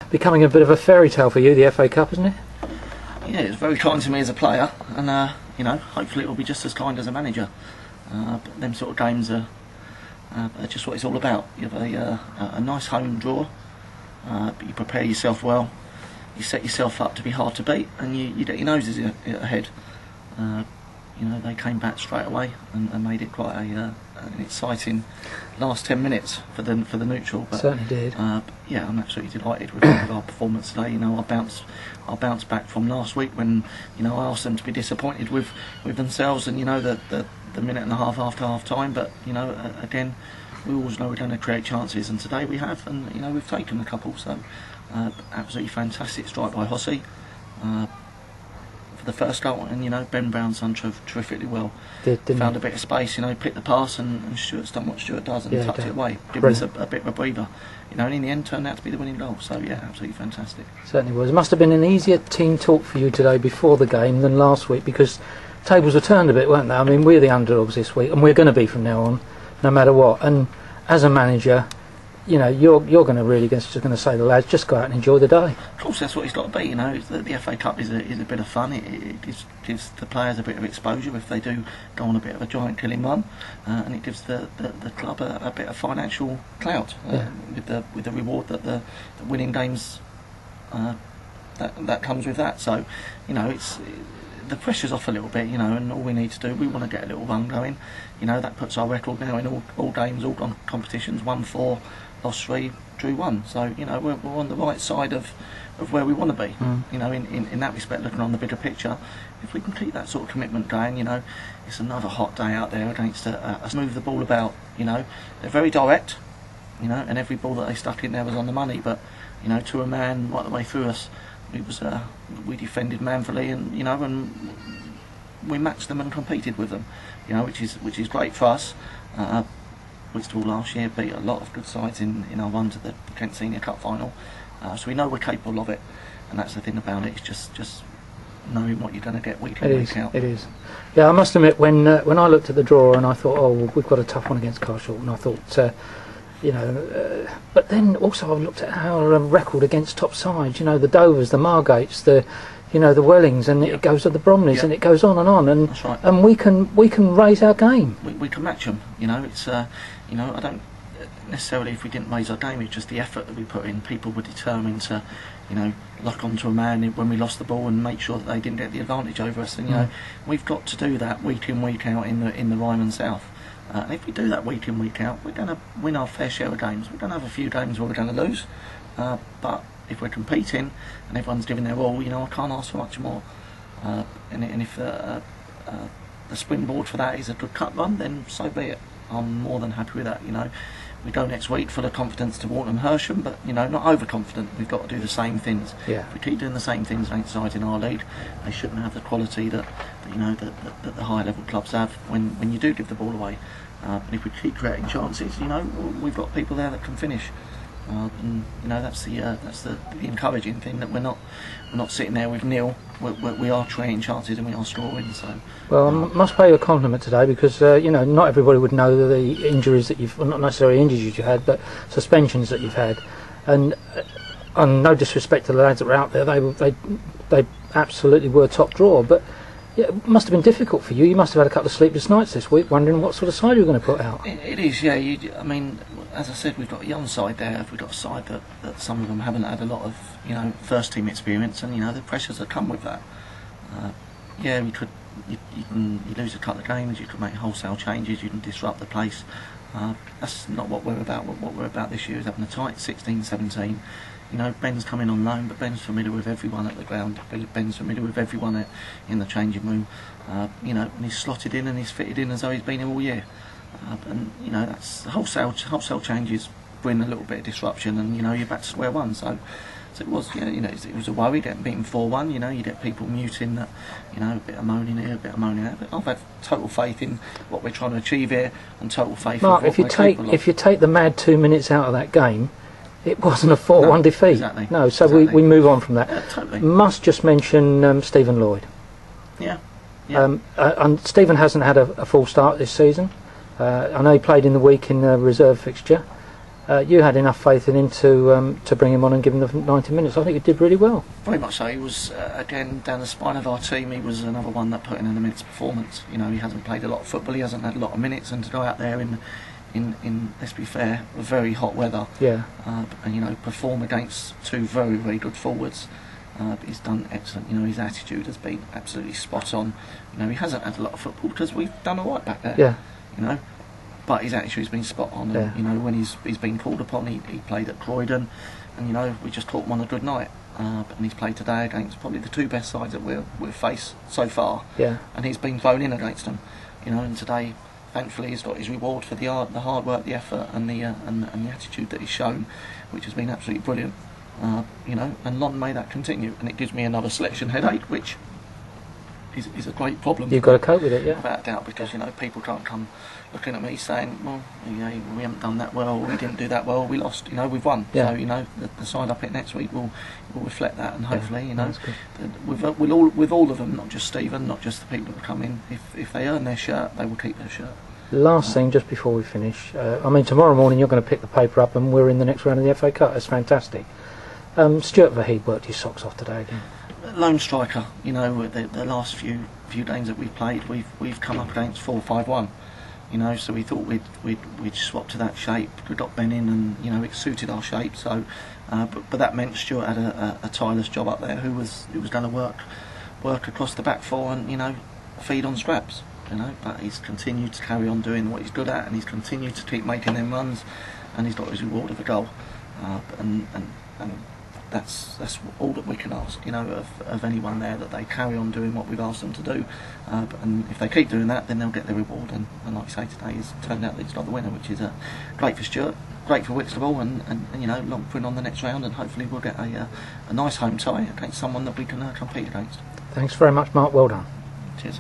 becoming a bit of a fairy tale for you, the FA Cup, isn't it? Yeah, it's very kind to me as a player, and you know, hopefully it will be just as kind as a manager. But them sort of games are just what it's all about. You have a nice home draw, but you prepare yourself well, you set yourself up to be hard to beat, and you get your noses ahead. You know, they came back straight away and made it quite an exciting last 10 minutes for the neutral. But, certainly did. Yeah, I'm absolutely delighted with our performance today. You know, I'll bounce back from last week when, you know, I asked them to be disappointed with themselves, and you know, the minute and a half after half time. But you know, again, we always know we're going to create chances, and today we have, and you know, we've taken a couple. So absolutely fantastic strike by Hossie for the first goal, and you know, Ben Brown's done terrifically well. Found a bit of space, you know, picked the pass, and Stuart's done what Stuart does and tucked it away, giving us a bit of a breather. You know, and in the end turned out to be the winning goal. So yeah, absolutely fantastic. Certainly was. It must have been an easier team talk for you today before the game than last week, because tables were turned a bit, weren't they? I mean, we're the underdogs this week, and we're going to be from now on, no matter what. And as a manager, you know, you're going to really just going to say to the lads, just go out and enjoy the day. Of course, that's what it's got to be. You know, the FA Cup is a bit of fun. It gives the players a bit of exposure if they do go on a bit of a giant killing run, and it gives the club a bit of financial clout with the reward that the winning games that comes with that. So, you know, the pressure's off a little bit, you know, and all we need to do, we want to get a little run going. You know, that puts our record now in all games, all competitions, 1-4, lost 3, drew 1. So, you know, we're on the right side of where we want to be. You know, in that respect, looking on the bigger picture, if we can keep that sort of commitment going, you know, it's another hot day out there against a move the ball about. You know, they're very direct, you know, and every ball that they stuck in there was on the money. But, you know, to a man right the way through us, we defended manfully, and you know, and we matched them and competed with them, you know, which is great for us. Bristol last year beat a lot of good sides in our run to the Kent Senior Cup final, so we know we're capable of it, and that's the thing about it. It's just knowing what you're going to get week in, week out. It is. Yeah, I must admit, when I looked at the draw and I thought, oh, well, we've got a tough one against Carshalton, I thought. You know, but then also I've looked at our record against top sides. You know, the Dovers, the Margates, the Wellings, and it goes to the Bromleys, and it goes on, and that's right. And we can raise our game. We can match them. You know, it's you know, I don't necessarily, if we didn't raise our game, it's just the effort that we put in. People were determined to, you know, lock onto a man when we lost the ball and make sure that they didn't get the advantage over us. And you know, we've got to do that week in, week out in the Ryman South. And if we do that week in, week out, we're going to win our fair share of games. We're going to have a few games where we're going to lose, but if we're competing and everyone's giving their all, you know, I can't ask for much more. And if the springboard for that is a good cup run, then so be it. I'm more than happy with that. You know, we go next week full of confidence to Warton Hersham, but you know, not overconfident. We've got to do the same things. Yeah. If we keep doing the same things against sides in our league, they shouldn't have the quality that you know that the higher level clubs have when you do give the ball away. And if we keep creating chances, you know, we've got people there that can finish. And you know, that's the encouraging thing, that we're not sitting there with nil. We are creating chances and we are scoring. So well, I must pay you a compliment today, because you know, not everybody would know the injuries that you've, well, not necessarily injuries you've had, but suspensions that you've had. And no disrespect to the lads that were out there, they absolutely were top drawer. But yeah, it must have been difficult for you. You must have had a couple of sleepless nights this week, wondering what sort of side you were going to put out. It is, yeah. I mean, as I said, we've got a young side there. We've got a side that some of them haven't had a lot of, you know, first team experience, and you know, the pressures that come with that. Yeah, you lose a couple of games, you could make wholesale changes, you can disrupt the place. That's not what we're about. What we're about this year is having a tight 16-17. You know, Ben's coming on loan, but Ben's familiar with everyone at the ground. Ben's familiar with everyone in the changing room. You know, and he's slotted in and he's fitted in as though he's been here all year. And you know, that's wholesale changes bring a little bit of disruption, and you know, you're back to square one. So it was, yeah, you know, it was a worry getting beaten 4-1. You know, you get people muting that, you know, a bit of moaning here, a bit of moaning there. But I've had total faith in what we're trying to achieve here, and total faith. Mark, if you take the mad 2 minutes out of that game, it wasn't a 4-1 defeat. Exactly. No, so exactly. we move on from that. Yeah, totally. Must just mention Stephen Lloyd. Yeah. And Stephen hasn't had a full start this season. I know he played in the week in the reserve fixture. you had enough faith in him to bring him on and give him the 90 minutes. I think he did really well. Very much so. He was, again, down the spine of our team, he was another one that put in an immense performance. You know, he hasn't played a lot of football, he hasn't had a lot of minutes, and to go out there in let's be fair, very hot weather, and you know, perform against two very, very good forwards. He's done excellent. You know, his attitude has been absolutely spot on. You know, he hasn't had a lot of football because we've done all right back there. Yeah. You know, but his attitude's been spot on. And, you know, when he's been called upon, he played at Croydon, and you know, we just caught him on a good night. And he's played today against probably the two best sides that we've faced so far. Yeah. And he's been thrown in against them. You know, and today, thankfully, he's got his reward for the hard work, the effort, and the attitude that he's shown, which has been absolutely brilliant. You know, and long may that continue. And it gives me another selection headache, which is a great problem. You've got to cope with it, yeah. Without a doubt, because you know, people can't come looking at me saying, well, you know, we haven't done that well, we didn't do that well, we lost. You know, we've won. Yeah. So you know, the side up it next week will reflect that, and hopefully, you know, with all of them, not just Stephen, not just the people that come in, if they earn their shirt, they will keep their shirt. Last thing, just before we finish, I mean, tomorrow morning you're going to pick the paper up and we're in the next round of the FA Cup. That's fantastic. Stuart Vahid worked his socks off today again. Lone striker, you know, the last few games that we've played, we've come up against 4-5-1. You know, so we thought we'd swap to that shape. We got Ben in, and you know, it suited our shape. So, but that meant Stuart had a tireless job up there, who was going to work across the back four and, you know, feed on scraps. You know, but he's continued to carry on doing what he's good at, and he's continued to keep making them runs, and he's got his reward of a goal. And that's all that we can ask, you know, of anyone there, that they carry on doing what we've asked them to do, and if they keep doing that, then they'll get their reward. And like I say, today it's turned out that he's got the winner, which is great for Stuart, great for Whitstable, and you know, long putting on the next round, and hopefully we'll get a nice home tie against someone that we can compete against. Thanks very much, Mark. Well done. Cheers.